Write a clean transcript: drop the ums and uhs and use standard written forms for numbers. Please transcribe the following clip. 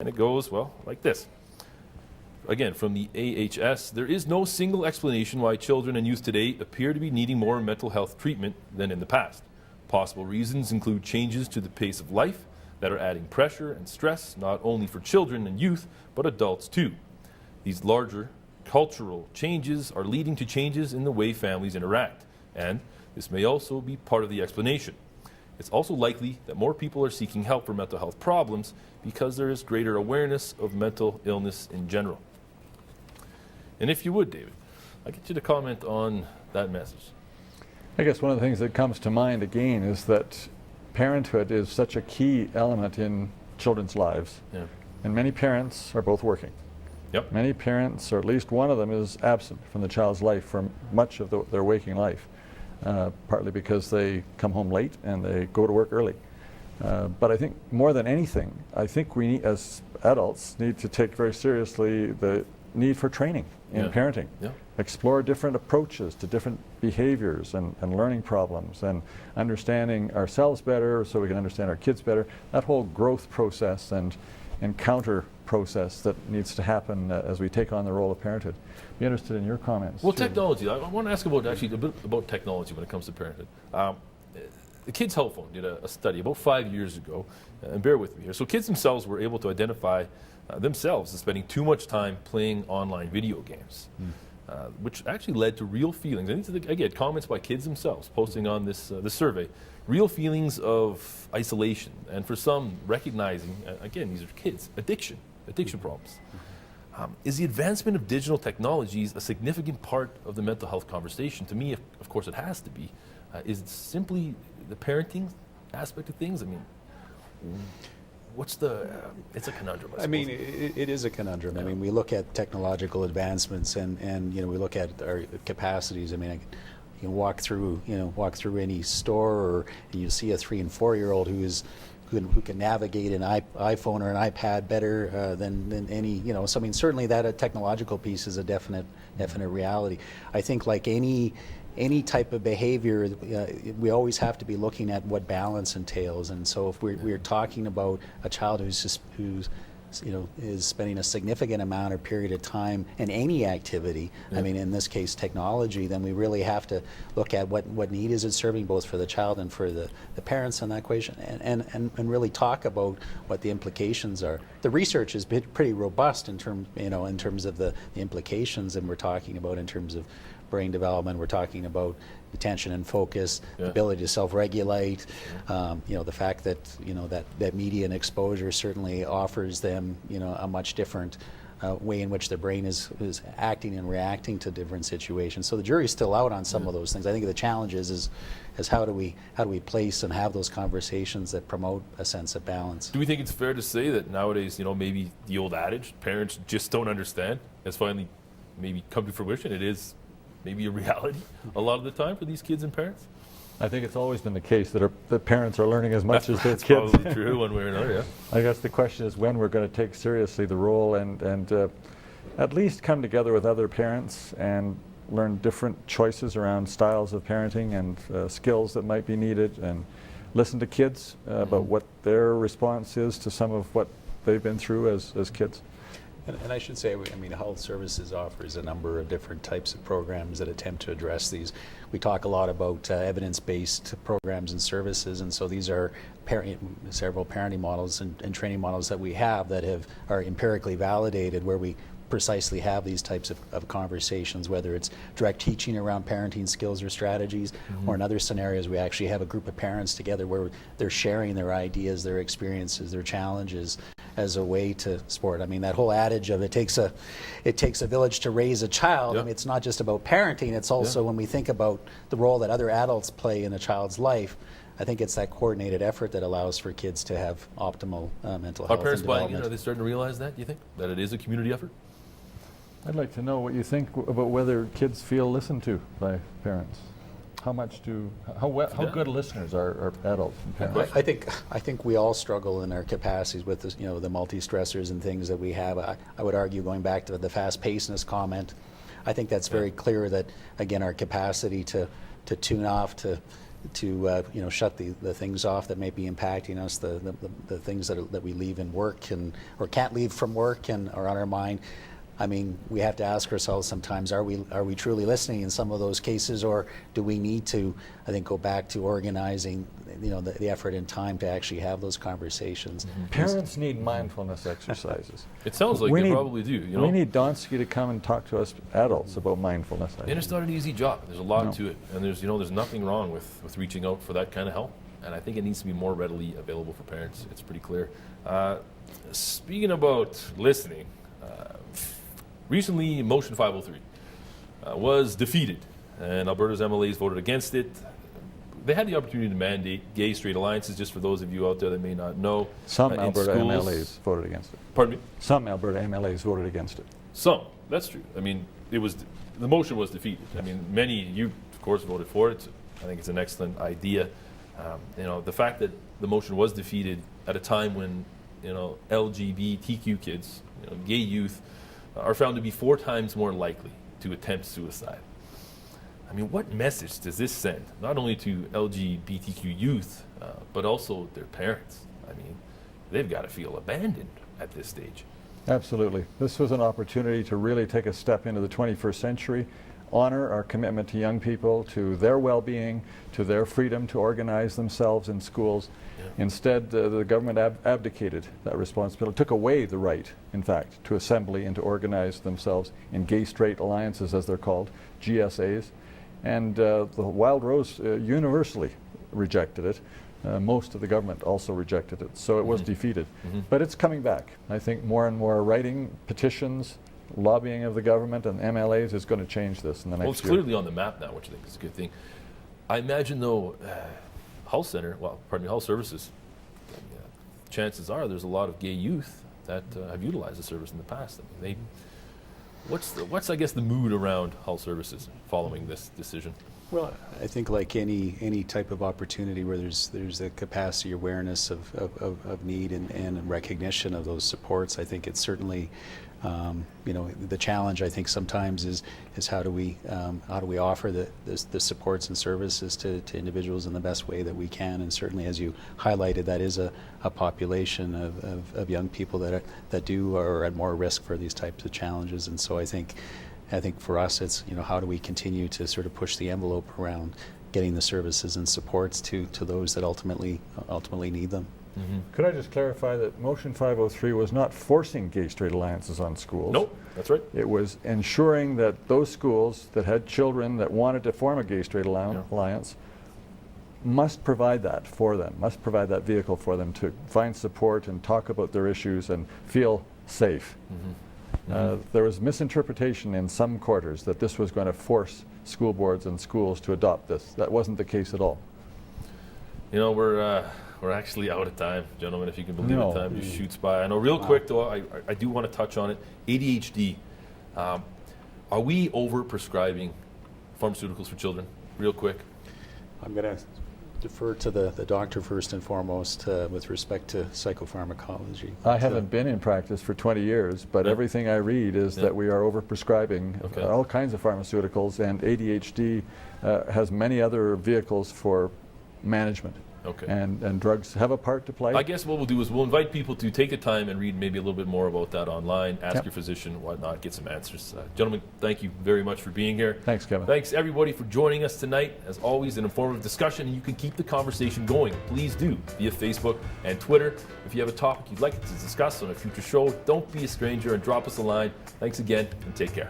And it goes, well, like this. Again, from the AHS, there is no single explanation why children and youth today appear to be needing more mental health treatment than in the past. Possible reasons include changes to the pace of life that are adding pressure and stress not only for children and youth, but adults too. These larger cultural changes are leading to changes in the way families interact, and this may also be part of the explanation. It's also likely that more people are seeking help for mental health problems because there is greater awareness of mental illness in general. And if you would, David, I'll get you to comment on that message. I guess one of the things that comes to mind again is that parenthood is such a key element in children's lives. Yeah. And many parents are both working. Yep. Many parents, or at least one of them, is absent from the child's life for much of their waking life, partly because they come home late and they go to work early. But I think more than anything, I think we, as adults, need to take very seriously the need for training in parenting. Yeah. Explore different approaches to different behaviors and learning problems, and understanding ourselves better so we can understand our kids better. That whole growth process and encounter process that needs to happen as we take on the role of parenthood. Be interested in your comments. Well, too. technology. I want to ask about actually a bit about technology when it comes to parenthood. The Kids Health Phone did a study about 5 years ago, and bear with me here. So kids themselves were able to identify themselves as spending too much time playing online video games, which actually led to real feelings. And these are, again, comments by kids themselves posting on this survey. Real feelings of isolation, and for some, recognizing, again, these are kids, addiction problems. Is the advancement of digital technologies a significant part of the mental health conversation? To me, of course, it has to be. Is it simply the parenting aspect of things? I mean, what's the, it's a conundrum, I suppose. I mean, it is a conundrum. I mean, we look at technological advancements and we look at our capacities. I mean, you can walk through any store, or you see a 3 and 4 year old who can navigate an iPhone or an iPad better than any, so I mean, certainly that technological piece is a definite reality. I think like any type of behavior, we always have to be looking at what balance entails. And so if we're talking about a child who's is spending a significant amount or period of time in any activity, I mean, in this case technology, then we really have to look at what need is it serving, both for the child and for the parents in that equation, and really talk about what the implications are. The research has been pretty robust in terms of the implications, and we're talking about in terms of brain development, we're talking about attention and focus, the ability to self-regulate, the fact that that media and exposure certainly offers them a much different way in which their brain is acting and reacting to different situations. So the jury's still out on some of those things. I think the challenge is how do we place and have those conversations that promote a sense of balance. Do we think it's fair to say that nowadays, maybe the old adage, parents just don't understand, has finally maybe come to fruition? It is maybe a reality a lot of the time for these kids and parents? I think it's always been the case that parents are learning as much as their That's kids. probably true one way or another, yeah. I guess the question is when we're going to take seriously the role and at least come together with other parents and learn different choices around styles of parenting and skills that might be needed, and listen to kids about what their response is to some of what they've been through as kids. And I should say, I mean, Health Services offers a number of different types of programs that attempt to address these. We talk a lot about evidence-based programs and services, and so these are several parenting models and training models that we have that are empirically validated, where we precisely have these types of conversations, whether it's direct teaching around parenting skills or strategies, or in other scenarios we actually have a group of parents together where they're sharing their ideas, their experiences, their challenges as a way to support. I mean, that whole adage of it takes a village to raise a child. I mean, it's not just about parenting, it's also when we think about the role that other adults play in a child's life, I think it's that coordinated effort that allows for kids to have optimal mental health. Are parents and buying development. in? Are they starting to realize that, do you think? That it is a community effort? I'd like to know what you think about whether kids feel listened to by parents. How good listeners are adults and parents? I think we all struggle in our capacities with this, the multi-stressors and things that we have. I would argue, going back to the fast-pacedness comment, I think that's very clear that, again, our capacity to tune off, to shut the things off that may be impacting us, the things that we leave in work or can't leave from work and are on our mind. I mean, we have to ask ourselves sometimes, are we truly listening in some of those cases, or do we need to, I think, go back to organizing, the effort and time to actually have those conversations? Mm-hmm. Parents need mindfulness exercises. It sounds like they probably do. We need Donsky to come and talk to us adults about mindfulness. And it's not an easy job. There's a lot to it, and there's nothing wrong with reaching out for that kind of help. And I think it needs to be more readily available for parents. It's pretty clear. Speaking about listening. Recently, Motion 503 was defeated, and Alberta's MLAs voted against it. They had the opportunity to mandate gay straight alliances, just for those of you out there that may not know. Some Alberta MLAs voted against it. Pardon me? Some Alberta MLAs voted against it. Some, that's true. I mean, the motion was defeated. I mean, many, you of course voted for it. I think it's an excellent idea. The fact that the motion was defeated at a time when, LGBTQ kids, gay youth, are found to be 4 times more likely to attempt suicide. I mean, what message does this send, not only to LGBTQ youth, but also their parents? I mean, they've got to feel abandoned at this stage. Absolutely. This was an opportunity to really take a step into the 21st century, honor our commitment to young people, to their well-being, to their freedom to organize themselves in schools. Yeah. Instead, the government abdicated that responsibility, took away the right, in fact, to assembly and to organize themselves in gay-straight alliances, as they're called, GSAs. And the Wild Rose universally rejected it. Most of the government also rejected it, so it was defeated. But it's coming back. I think more and more writing, petitions, lobbying of the government and MLAs is going to change this in the next year. Well, it's clearly on the map now, which I think is a good thing. I imagine, though, health services, chances are there's a lot of gay youth that have utilized the service in the past. I mean, what's I guess the mood around health services following this decision? Well, I think like any type of opportunity where there's a capacity awareness of need and recognition of those supports, I think it's certainly the challenge I think sometimes is how do we offer the supports and services to individuals in the best way that we can. And certainly, as you highlighted, that is a population of young people that are at more risk for these types of challenges. And so I think for us it's how do we continue to sort of push the envelope around getting the services and supports to those that ultimately need them. Could I just clarify that Motion 503 was not forcing gay-straight alliances on schools? Nope, that's right. It was ensuring that those schools that had children that wanted to form a gay-straight alliance must provide that for them, must provide that vehicle for them to find support and talk about their issues and feel safe. There was misinterpretation in some quarters that this was going to force school boards and schools to adopt this. That wasn't the case at all. We're actually out of time, gentlemen, if you can believe it. Time just shoots by. I know real quick, though, I do want to touch on it. ADHD. Are we over-prescribing pharmaceuticals for children? Real quick. I'm going to defer to the doctor first and foremost with respect to psychopharmacology. I haven't been in practice for 20 years, but everything I read is that we are over-prescribing all kinds of pharmaceuticals, and ADHD has many other vehicles for management. And drugs have a part to play. I guess what we'll do is we'll invite people to take the time and read maybe a little bit more about that online, ask your physician, whatnot, get some answers. Gentlemen, thank you very much for being here. Thanks, Kevin. Thanks, everybody, for joining us tonight. As always, an informative discussion, and you can keep the conversation going. Please do, via Facebook and Twitter. If you have a topic you'd like to discuss on a future show, don't be a stranger and drop us a line. Thanks again, and take care.